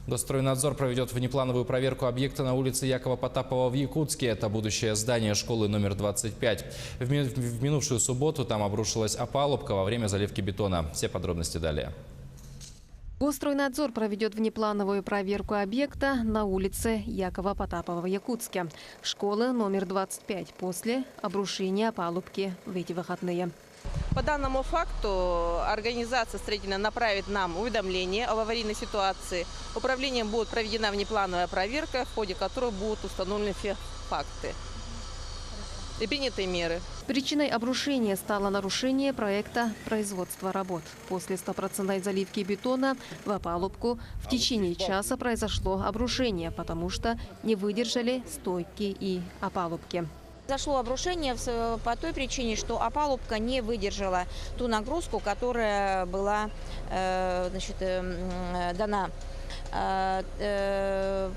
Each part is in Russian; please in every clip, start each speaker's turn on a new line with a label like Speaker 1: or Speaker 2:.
Speaker 1: Госстройнадзор проведет внеплановую проверку объекта на улице Якова Потапова в Якутске. Это будущее здание школы номер 25. В минувшую субботу там обрушилась опалубка во время заливки бетона. Все подробности далее.
Speaker 2: Госстройнадзор проведет внеплановую проверку объекта на улице Якова Потапова в Якутске. Школы номер 25 после обрушения опалубки в эти выходные.
Speaker 3: По данному факту организация строительная направит нам уведомление об аварийной ситуации. Управлением будет проведена внеплановая проверка, в ходе которой будут установлены все факты и приняты меры.
Speaker 2: Причиной обрушения стало нарушение проекта производства работ. После 100% заливки бетона в опалубку в течение часа произошло обрушение, потому что не выдержали стойки и опалубки.
Speaker 4: Произошло обрушение по той причине, что опалубка не выдержала ту нагрузку, которая была дана.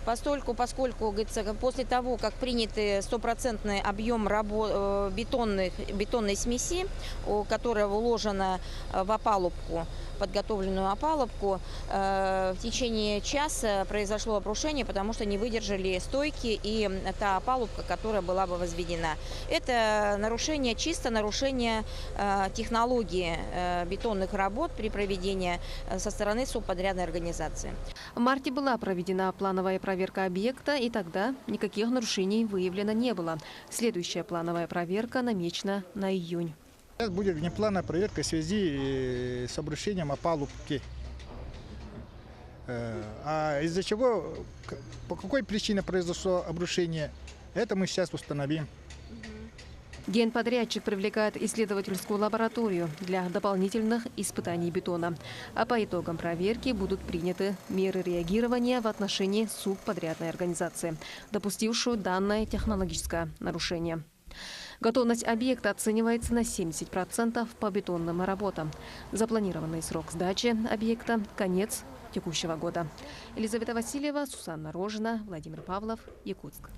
Speaker 4: Поскольку говорится, после того, как принятый 100% объем бетонной смеси, которая вложена в опалубку, подготовленную опалубку, в течение часа произошло обрушение, потому что не выдержали стойки и та опалубка, которая была бы возведена. Это нарушение, чисто нарушение технологии бетонных работ при проведении со стороны субподрядной организации.
Speaker 2: В марте была проведена плановая проверка объекта, и тогда никаких нарушений выявлено не было. Следующая плановая проверка намечена на июнь.
Speaker 5: Сейчас будет внеплановая проверка в связи с обрушением опалубки. А из-за чего, по какой причине произошло обрушение, это мы сейчас установим.
Speaker 2: Генподрядчик привлекает исследовательскую лабораторию для дополнительных испытаний бетона. А по итогам проверки будут приняты меры реагирования в отношении субподрядной организации, допустившую данное технологическое нарушение. Готовность объекта оценивается на 70% по бетонным работам. Запланированный срок сдачи объекта – конец текущего года. Елизавета Васильева, Сусанна Рожина, Владимир Павлов, Якутск.